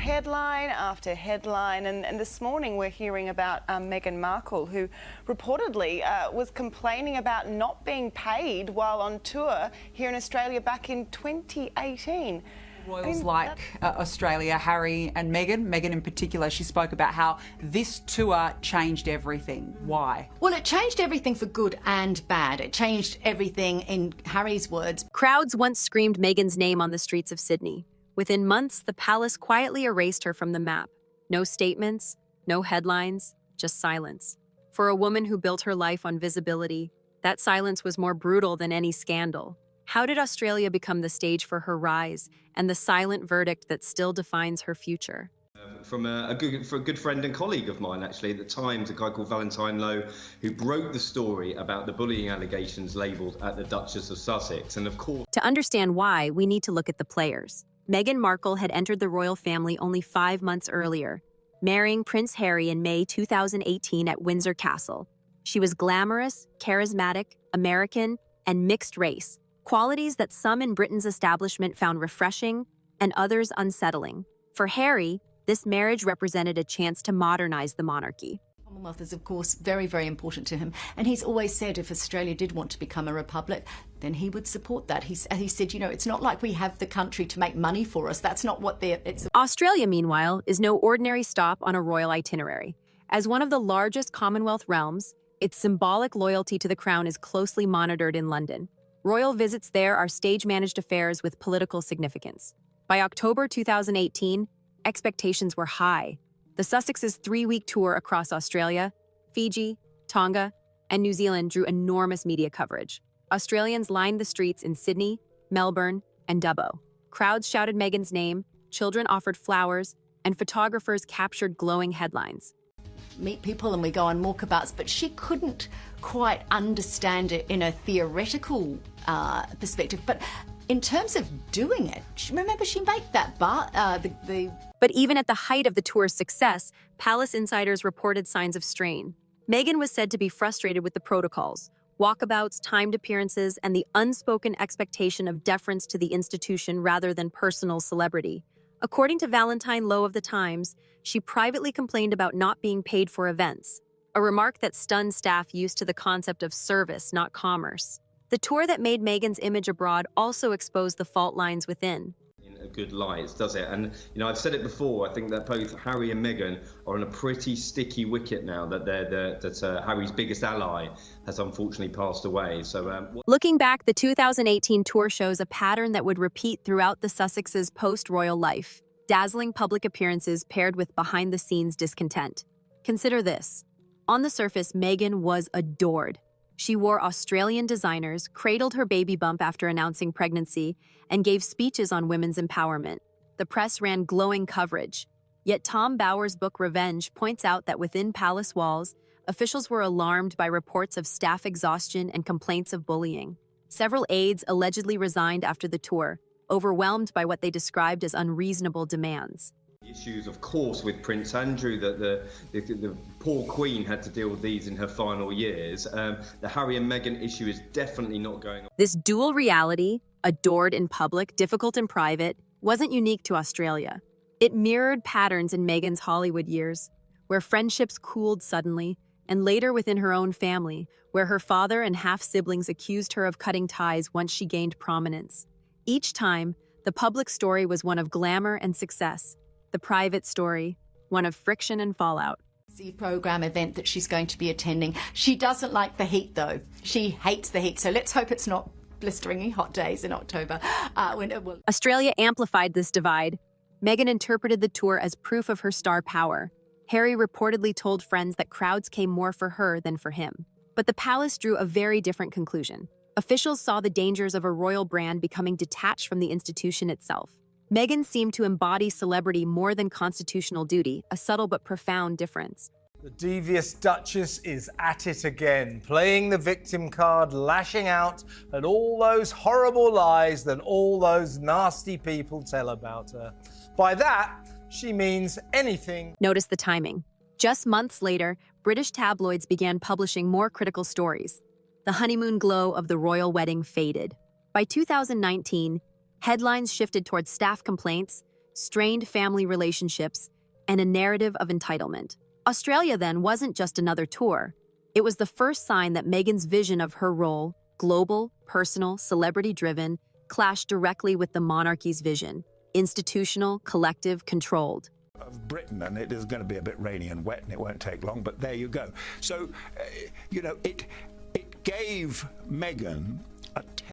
headline after headline, and this morning we're hearing about Meghan Markle, who reportedly was complaining about not being paid while on tour here in Australia back in 2018. Royals like Australia, Harry and Meghan. Meghan in particular, she spoke about how this tour changed everything. Why? Well, it changed everything for good and bad. It changed everything, in Harry's words. Crowds once screamed Meghan's name on the streets of Sydney. Within months, the palace quietly erased her from the map. No statements, no headlines, just silence. For a woman who built her life on visibility, that silence was more brutal than any scandal. How did Australia become the stage for her rise and the silent verdict that still defines her future? From a good friend and colleague of mine, actually, at the Times, a guy called Valentine Lowe, who broke the story about the bullying allegations labelled at the Duchess of Sussex. And of course, to understand why, we need to look at the players. Meghan Markle had entered the royal family only 5 months earlier, marrying Prince Harry in May 2018 at Windsor Castle. She was glamorous, charismatic, American, and mixed race. Qualities that some in Britain's establishment found refreshing and others unsettling. For Harry, this marriage represented a chance to modernize the monarchy. Commonwealth is, of course, very, very important to him. And he's always said if Australia did want to become a republic, then he would support that. He said, you know, it's not like we have the country to make money for us. That's not what it's... Australia, meanwhile, is no ordinary stop on a royal itinerary. As one of the largest Commonwealth realms, its symbolic loyalty to the crown is closely monitored in London. Royal visits there are stage-managed affairs with political significance. By October 2018, expectations were high. The Sussex's 3-week tour across Australia, Fiji, Tonga, and New Zealand drew enormous media coverage. Australians lined the streets in Sydney, Melbourne, and Dubbo. Crowds shouted Meghan's name, children offered flowers, and photographers captured glowing headlines. Meet people and we go on walkabouts, but she couldn't quite understand it in a theoretical perspective. But in terms of doing it, remember she made that bar, But even at the height of the tour's success, palace insiders reported signs of strain. Meghan was said to be frustrated with the protocols, walkabouts, timed appearances, and the unspoken expectation of deference to the institution rather than personal celebrity. According to Valentine Lowe of The Times, she privately complained about not being paid for events, a remark that stunned staff used to the concept of service, not commerce. The tour that made Meghan's image abroad also exposed the fault lines within. In a good light, does it? And, you know, I've said it before, I think that both Harry and Meghan are on a pretty sticky wicket now, that Harry's biggest ally has unfortunately passed away. So, Looking back, the 2018 tour shows a pattern that would repeat throughout the Sussexes' post-royal life. Dazzling public appearances paired with behind-the-scenes discontent. Consider this. On the surface, Meghan was adored. She wore Australian designers, cradled her baby bump after announcing pregnancy, and gave speeches on women's empowerment. The press ran glowing coverage. Yet Tom Bower's book Revenge points out that within palace walls, officials were alarmed by reports of staff exhaustion and complaints of bullying. Several aides allegedly resigned after the tour, overwhelmed by what they described as unreasonable demands. Issues, of course, with Prince Andrew, that the poor Queen had to deal with these in her final years. The Harry and Meghan issue is definitely not going on. This dual reality, adored in public, difficult in private, wasn't unique to Australia. It mirrored patterns in Meghan's Hollywood years, where friendships cooled suddenly, and later within her own family, where her father and half-siblings accused her of cutting ties once she gained prominence. Each time, the public story was one of glamour and success. The private story, one of friction and fallout. The program event that she's going to be attending. She doesn't like the heat, though. She hates the heat, so let's hope it's not blisteringly hot days in October. Australia amplified this divide. Meghan interpreted the tour as proof of her star power. Harry reportedly told friends that crowds came more for her than for him. But the palace drew a very different conclusion. Officials saw the dangers of a royal brand becoming detached from the institution itself. Meghan seemed to embody celebrity more than constitutional duty, a subtle but profound difference. The devious Duchess is at it again, playing the victim card, lashing out at all those horrible lies that all those nasty people tell about her. By that, she means anything. Notice the timing. Just months later, British tabloids began publishing more critical stories. The honeymoon glow of the royal wedding faded. By 2019, headlines shifted towards staff complaints, strained family relationships, and a narrative of entitlement. Australia then wasn't just another tour. It was the first sign that Meghan's vision of her role, global, personal, celebrity-driven, clashed directly with the monarchy's vision, institutional, collective, controlled. Of Britain, and it is going to be a bit rainy and wet and it won't take long, but there you go. So, it gave Meghan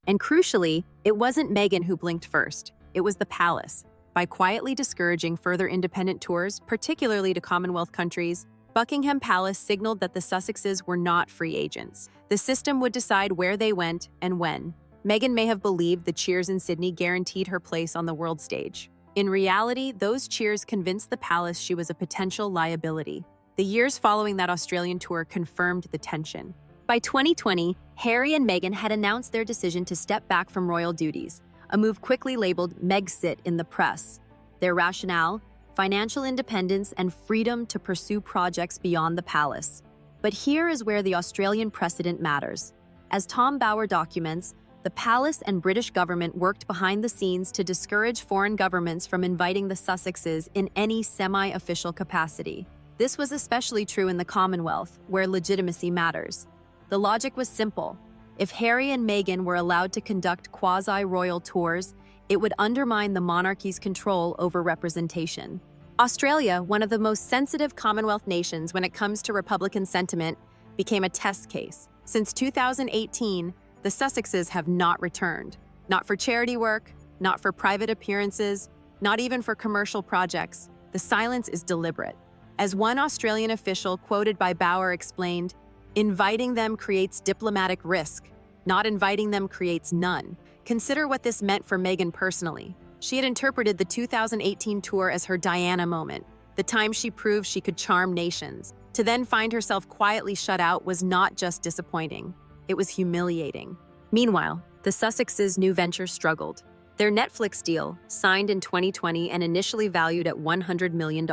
And crucially, it wasn't Meghan who blinked first. It was the palace. By quietly discouraging further independent tours, particularly to Commonwealth countries, Buckingham Palace signaled that the Sussexes were not free agents. The system would decide where they went and when. Meghan may have believed the cheers in Sydney guaranteed her place on the world stage. In reality, those cheers convinced the palace she was a potential liability. The years following that Australian tour confirmed the tension. By 2020, Harry and Meghan had announced their decision to step back from royal duties, a move quickly labeled Megxit in the press. Their rationale? Financial independence and freedom to pursue projects beyond the palace. But here is where the Australian precedent matters. As Tom Bower documents, the palace and British government worked behind the scenes to discourage foreign governments from inviting the Sussexes in any semi-official capacity. This was especially true in the Commonwealth, where legitimacy matters. The logic was simple. If Harry and Meghan were allowed to conduct quasi-royal tours, it would undermine the monarchy's control over representation. Australia, one of the most sensitive Commonwealth nations when it comes to Republican sentiment, became a test case. Since 2018, the Sussexes have not returned. Not for charity work, not for private appearances, not even for commercial projects. The silence is deliberate. As one Australian official quoted by Bower explained, "Inviting them creates diplomatic risk. Not inviting them creates none." Consider what this meant for Meghan personally. She had interpreted the 2018 tour as her Diana moment, the time she proved she could charm nations. To then find herself quietly shut out was not just disappointing. It was humiliating. Meanwhile, the Sussexes' new venture struggled. Their Netflix deal, signed in 2020 and initially valued at $100 million,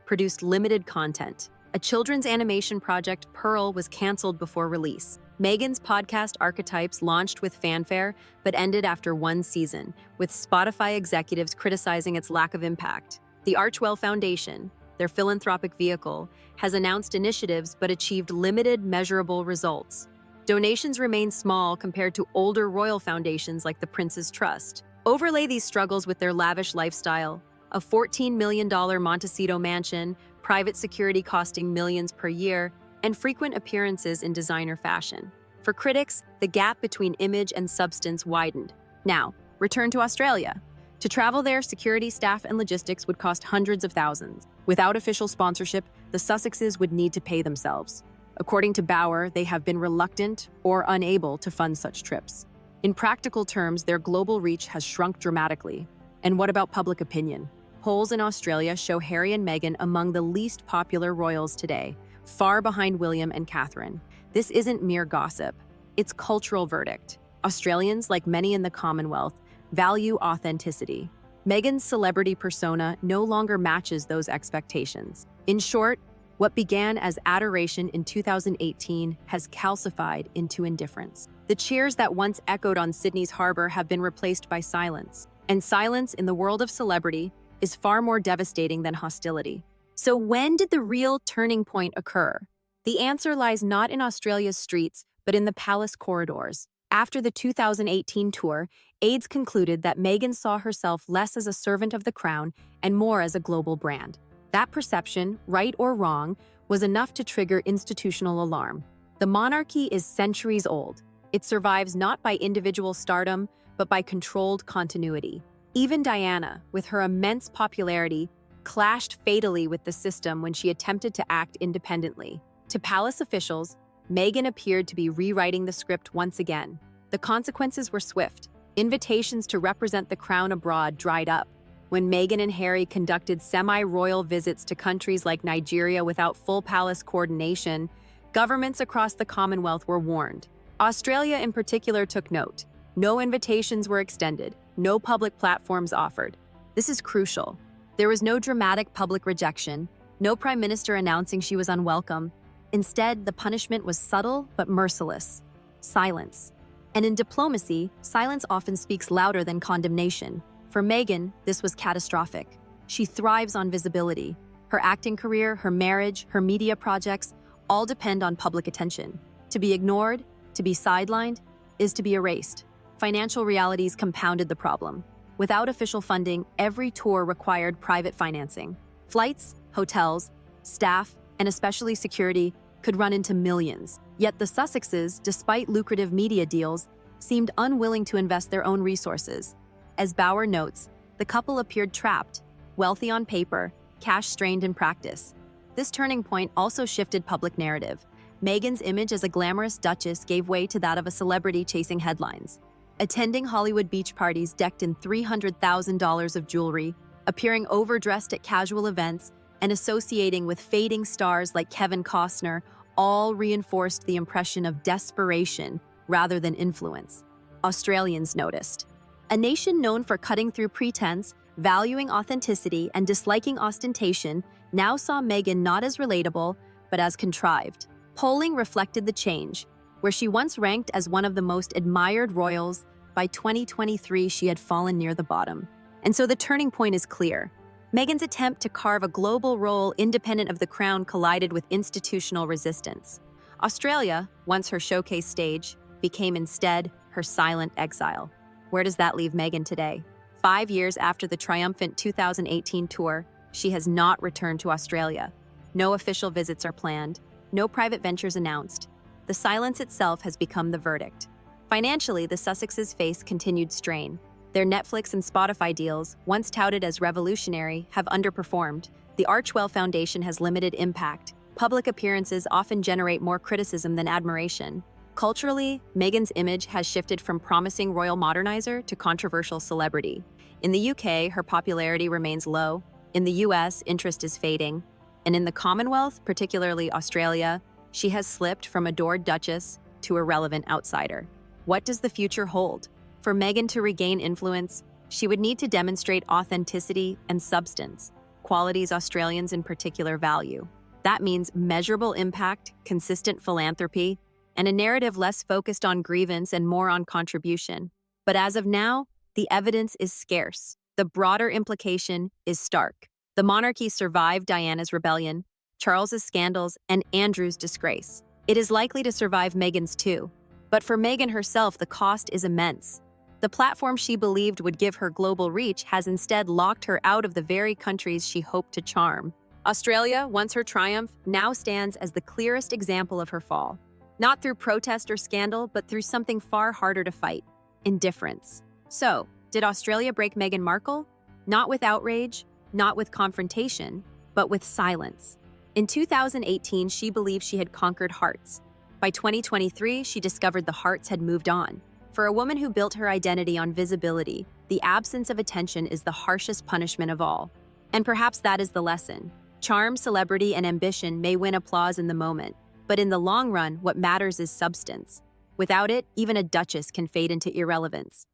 produced limited content. A children's animation project, Pearl, was canceled before release. Meghan's podcast Archetypes launched with fanfare, but ended after one season, with Spotify executives criticizing its lack of impact. The Archwell Foundation, their philanthropic vehicle, has announced initiatives but achieved limited, measurable results. Donations remain small compared to older royal foundations like the Prince's Trust. Overlay these struggles with their lavish lifestyle, a $14 million Montecito mansion, private security costing millions per year, and frequent appearances in designer fashion. For critics, the gap between image and substance widened. Now, return to Australia. To travel there, security, staff, and logistics would cost hundreds of thousands. Without official sponsorship, the Sussexes would need to pay themselves. According to Bower, they have been reluctant or unable to fund such trips. In practical terms, their global reach has shrunk dramatically. And what about public opinion? Polls in Australia show Harry and Meghan among the least popular royals today, far behind William and Catherine. This isn't mere gossip. It's cultural verdict. Australians, like many in the Commonwealth, value authenticity. Meghan's celebrity persona no longer matches those expectations. In short, what began as adoration in 2018 has calcified into indifference. The cheers that once echoed on Sydney's harbour have been replaced by silence. And silence in the world of celebrity is far more devastating than hostility. So when did the real turning point occur? The answer lies not in Australia's streets, but in the palace corridors. After the 2018 tour, aides concluded that Meghan saw herself less as a servant of the crown and more as a global brand. That perception, right or wrong, was enough to trigger institutional alarm. The monarchy is centuries old. It survives not by individual stardom, but by controlled continuity. Even Diana, with her immense popularity, clashed fatally with the system when she attempted to act independently. To palace officials, Meghan appeared to be rewriting the script once again. The consequences were swift. Invitations to represent the crown abroad dried up. When Meghan and Harry conducted semi-royal visits to countries like Nigeria without full palace coordination, governments across the Commonwealth were warned. Australia in particular took note. No invitations were extended, no public platforms offered. This is crucial. There was no dramatic public rejection, no prime minister announcing she was unwelcome. Instead, the punishment was subtle but merciless: silence. And in diplomacy, silence often speaks louder than condemnation. For Meghan, this was catastrophic. She thrives on visibility. Her acting career, her marriage, her media projects all depend on public attention. To be ignored, to be sidelined, is to be erased. Financial realities compounded the problem. Without official funding, every tour required private financing. Flights, hotels, staff, and especially security could run into millions. Yet the Sussexes, despite lucrative media deals, seemed unwilling to invest their own resources. As Bauer notes, the couple appeared trapped, wealthy on paper, cash-strained in practice. This turning point also shifted public narrative. Meghan's image as a glamorous duchess gave way to that of a celebrity chasing headlines. Attending Hollywood beach parties decked in $300,000 of jewelry, appearing overdressed at casual events, and associating with fading stars like Kevin Costner all reinforced the impression of desperation rather than influence. Australians noticed. A nation known for cutting through pretense, valuing authenticity, and disliking ostentation now saw Meghan not as relatable, but as contrived. Polling reflected the change. Where she once ranked as one of the most admired royals, by 2023 she had fallen near the bottom. And so the turning point is clear. Meghan's attempt to carve a global role independent of the crown collided with institutional resistance. Australia, once her showcase stage, became instead her silent exile. Where does that leave Meghan today? 5 years after the triumphant 2018 tour, she has not returned to Australia. No official visits are planned, no private ventures announced. The silence itself has become the verdict. Financially, the Sussexes face continued strain. Their Netflix and Spotify deals, once touted as revolutionary, have underperformed. The Archwell Foundation has limited impact. Public appearances often generate more criticism than admiration. Culturally, Meghan's image has shifted from promising royal modernizer to controversial celebrity. In the UK, her popularity remains low. In the US, interest is fading. And in the Commonwealth, particularly Australia, she has slipped from adored duchess to irrelevant outsider. What does the future hold? For Meghan to regain influence, she would need to demonstrate authenticity and substance, qualities Australians in particular value. That means measurable impact, consistent philanthropy, and a narrative less focused on grievance and more on contribution. But as of now, the evidence is scarce. The broader implication is stark. The monarchy survived Diana's rebellion, Charles's scandals, and Andrew's disgrace. It is likely to survive Meghan's too. But for Meghan herself, the cost is immense. The platform she believed would give her global reach has instead locked her out of the very countries she hoped to charm. Australia, once her triumph, now stands as the clearest example of her fall. Not through protest or scandal, but through something far harder to fight: indifference. So, did Australia break Meghan Markle? Not with outrage, not with confrontation, but with silence. In 2018, she believed she had conquered hearts. By 2023, she discovered the hearts had moved on. For a woman who built her identity on visibility, the absence of attention is the harshest punishment of all. And perhaps that is the lesson. Charm, celebrity, and ambition may win applause in the moment, but in the long run, what matters is substance. Without it, even a duchess can fade into irrelevance.